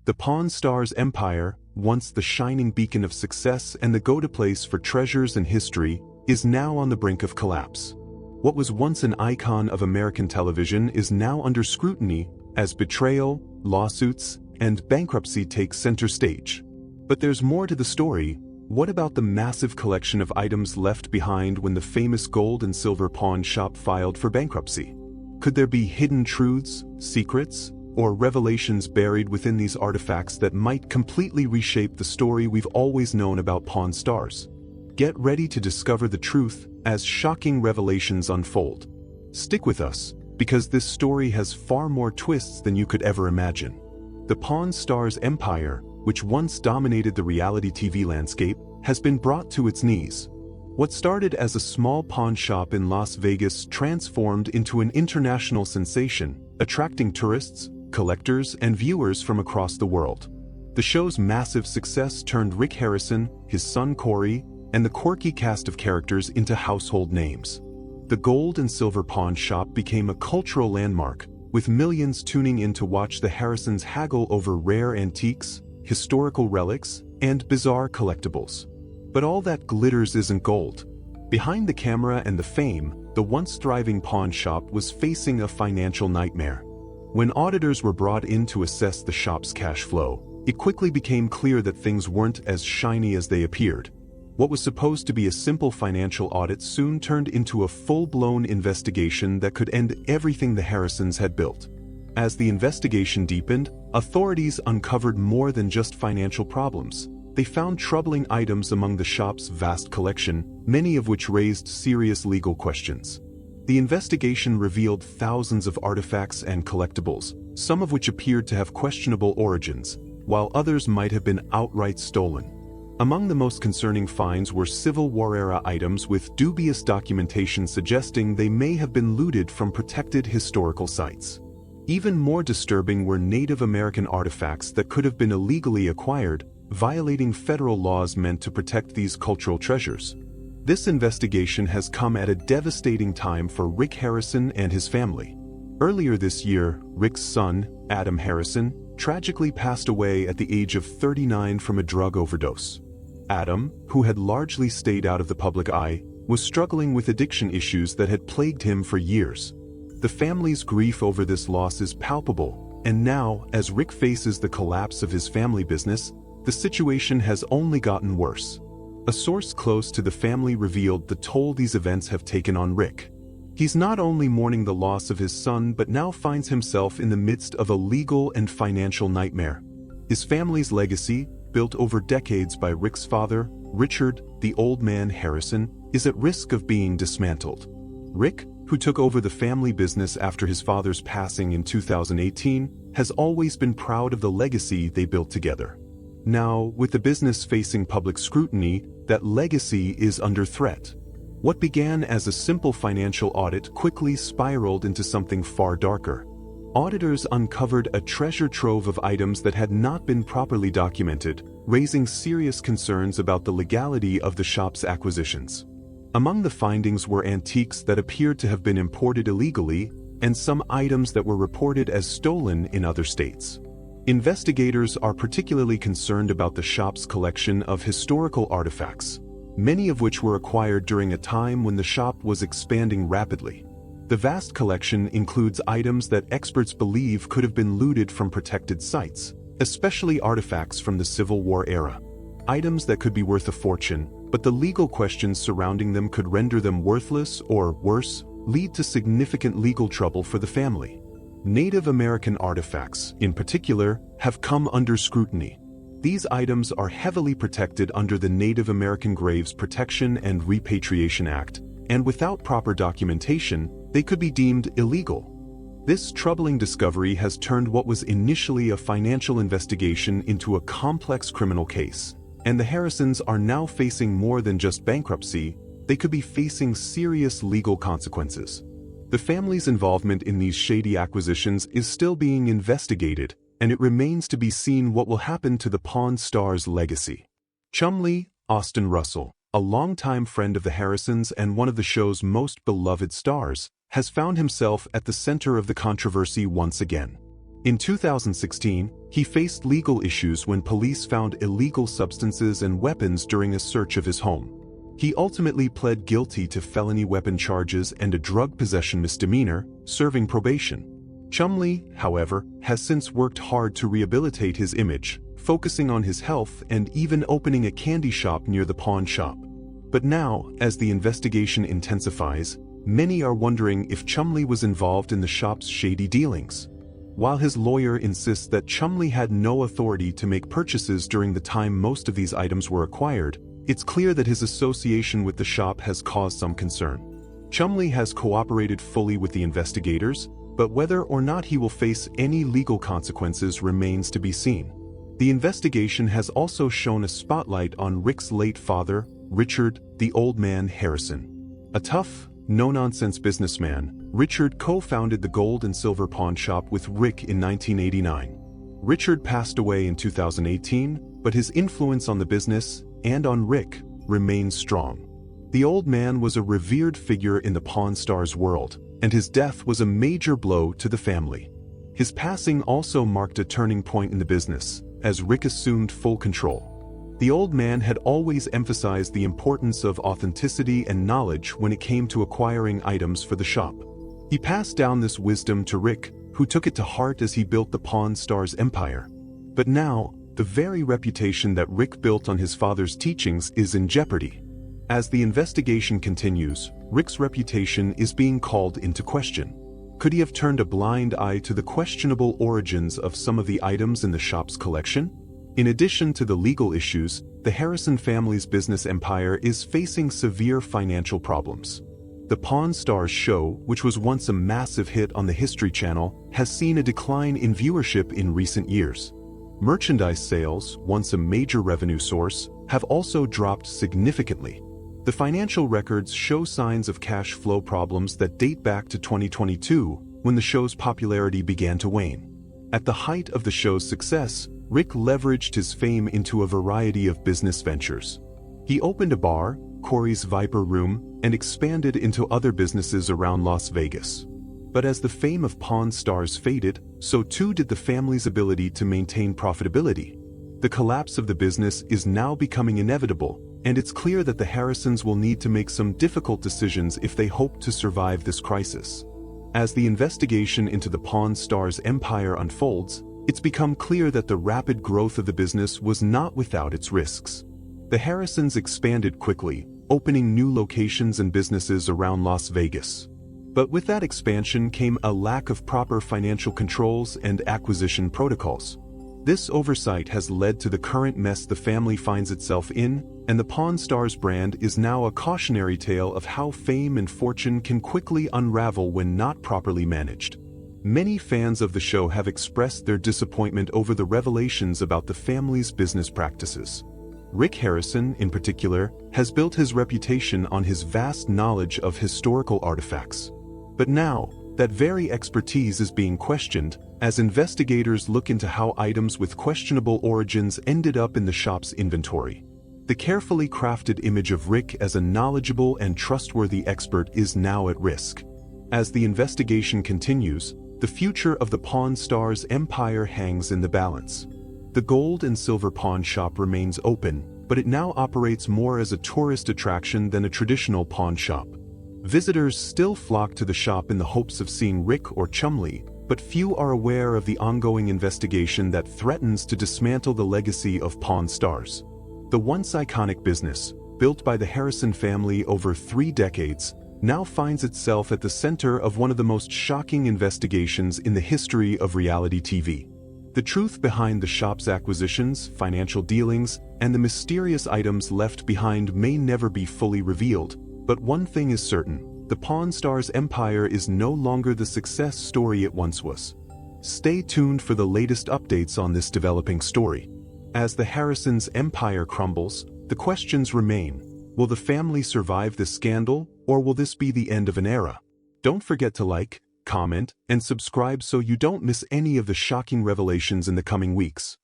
The Pawn Stars empire, once the shining beacon of success and the go-to place for treasures and history, is now on the brink of collapse. What was once an icon of American television is now under scrutiny as betrayal, lawsuits, and bankruptcy take center stage. But there's more to the story. What about the massive collection of items left behind when the famous gold and silver pawn shop filed for bankruptcy? Could there be hidden truths, secrets, or revelations buried within these artifacts that might completely reshape the story we've always known about Pawn Stars? Get ready to discover the truth as shocking revelations unfold. Stick with us, because this story has far more twists than you could ever imagine. The Pawn Stars empire, which once dominated the reality TV landscape, has been brought to its knees. What started as a small pawn shop in Las Vegas transformed into an international sensation, attracting tourists, collectors, and viewers from across the world. The show's massive success turned Rick Harrison, his son Corey, and the quirky cast of characters into household names. The gold and silver pawn shop became a cultural landmark, with millions tuning in to watch the Harrisons haggle over rare antiques, historical relics, and bizarre collectibles. But all that glitters isn't gold. Behind the camera and the fame, the once thriving pawn shop was facing a financial nightmare. When auditors were brought in to assess the shop's cash flow, it quickly became clear that things weren't as shiny as they appeared. What was supposed to be a simple financial audit soon turned into a full-blown investigation that could end everything the Harrisons had built. As the investigation deepened, authorities uncovered more than just financial problems. They found troubling items among the shop's vast collection, many of which raised serious legal questions. The investigation revealed thousands of artifacts and collectibles, some of which appeared to have questionable origins, while others might have been outright stolen. Among the most concerning finds were Civil War-era items with dubious documentation suggesting they may have been looted from protected historical sites. Even more disturbing were Native American artifacts that could have been illegally acquired, violating federal laws meant to protect these cultural treasures. This investigation has come at a devastating time for Rick Harrison and his family. Earlier this year, Rick's son, Adam Harrison, tragically passed away at the age of 39 from a drug overdose. Adam, who had largely stayed out of the public eye, was struggling with addiction issues that had plagued him for years. The family's grief over this loss is palpable, and now, as Rick faces the collapse of his family business, the situation has only gotten worse. A source close to the family revealed the toll these events have taken on Rick. He's not only mourning the loss of his son but now finds himself in the midst of a legal and financial nightmare. His family's legacy, built over decades by Rick's father, Richard, the Old Man Harrison, is at risk of being dismantled. Rick, who took over the family business after his father's passing in 2018, has always been proud of the legacy they built together. Now, with the business facing public scrutiny, that legacy is under threat. What began as a simple financial audit quickly spiraled into something far darker. Auditors uncovered a treasure trove of items that had not been properly documented, raising serious concerns about the legality of the shop's acquisitions. Among the findings were antiques that appeared to have been imported illegally, and some items that were reported as stolen in other states. Investigators are particularly concerned about the shop's collection of historical artifacts, many of which were acquired during a time when the shop was expanding rapidly. The vast collection includes items that experts believe could have been looted from protected sites, especially artifacts from the Civil War era. Items that could be worth a fortune, but the legal questions surrounding them could render them worthless or, worse, lead to significant legal trouble for the family. Native American artifacts, in particular, have come under scrutiny. These items are heavily protected under the Native American Graves Protection and Repatriation Act, and without proper documentation, they could be deemed illegal. This troubling discovery has turned what was initially a financial investigation into a complex criminal case, and the Harrisons are now facing more than just bankruptcy. They could be facing serious legal consequences. The family's involvement in these shady acquisitions is still being investigated, and it remains to be seen what will happen to the Pawn Stars' legacy. Chumlee, Austin Russell, a longtime friend of the Harrisons and one of the show's most beloved stars, has found himself at the center of the controversy once again. In 2016, he faced legal issues when police found illegal substances and weapons during a search of his home. He ultimately pled guilty to felony weapon charges and a drug possession misdemeanor, serving probation. Chumlee, however, has since worked hard to rehabilitate his image, focusing on his health and even opening a candy shop near the pawn shop. But now, as the investigation intensifies, many are wondering if Chumlee was involved in the shop's shady dealings. While his lawyer insists that Chumlee had no authority to make purchases during the time most of these items were acquired, it's clear that his association with the shop has caused some concern. Chumlee has cooperated fully with the investigators, but whether or not he will face any legal consequences remains to be seen. The investigation has also shone a spotlight on Rick's late father, Richard "the Old Man" Harrison. A tough, no-nonsense businessman, Richard co-founded the gold and silver pawn shop with Rick in 1989. Richard passed away in 2018, but his influence on the business, and on Rick, remains strong. The old man was a revered figure in the Pawn Stars world, and his death was a major blow to the family. His passing also marked a turning point in the business, as Rick assumed full control. The old man had always emphasized the importance of authenticity and knowledge when it came to acquiring items for the shop. He passed down this wisdom to Rick, who took it to heart as he built the Pawn Stars empire. But now, the very reputation that Rick built on his father's teachings is in jeopardy. As the investigation continues, Rick's reputation is being called into question. Could he have turned a blind eye to the questionable origins of some of the items in the shop's collection? In addition to the legal issues, the Harrison family's business empire is facing severe financial problems. The Pawn Stars show, which was once a massive hit on the History Channel, has seen a decline in viewership in recent years. Merchandise sales, once a major revenue source, have also dropped significantly. The financial records show signs of cash flow problems that date back to 2022, when the show's popularity began to wane. At the height of the show's success, Rick leveraged his fame into a variety of business ventures. He opened a bar, Corey's Viper Room, and expanded into other businesses around Las Vegas. But as the fame of Pawn Stars faded, so too did the family's ability to maintain profitability. The collapse of the business is now becoming inevitable, and it's clear that the Harrisons will need to make some difficult decisions if they hope to survive this crisis. As the investigation into the Pawn Stars empire unfolds, it's become clear that the rapid growth of the business was not without its risks. The Harrisons expanded quickly, opening new locations and businesses around Las Vegas. But with that expansion came a lack of proper financial controls and acquisition protocols. This oversight has led to the current mess the family finds itself in, and the Pawn Stars brand is now a cautionary tale of how fame and fortune can quickly unravel when not properly managed. Many fans of the show have expressed their disappointment over the revelations about the family's business practices. Rick Harrison, in particular, has built his reputation on his vast knowledge of historical artifacts. But now, that very expertise is being questioned, as investigators look into how items with questionable origins ended up in the shop's inventory. The carefully crafted image of Rick as a knowledgeable and trustworthy expert is now at risk. As the investigation continues, the future of the Pawn Stars empire hangs in the balance. The gold and silver pawn shop remains open, but it now operates more as a tourist attraction than a traditional pawn shop. Visitors still flock to the shop in the hopes of seeing Rick or Chumlee, but few are aware of the ongoing investigation that threatens to dismantle the legacy of Pawn Stars. The once iconic business, built by the Harrison family over 3 decades, now finds itself at the center of one of the most shocking investigations in the history of reality TV. The truth behind the shop's acquisitions, financial dealings, and the mysterious items left behind may never be fully revealed, but one thing is certain: the Pawn Stars empire is no longer the success story it once was. Stay tuned for the latest updates on this developing story. As the Harrisons' empire crumbles, the questions remain: will the family survive this scandal, or will this be the end of an era? Don't forget to like, comment, and subscribe so you don't miss any of the shocking revelations in the coming weeks.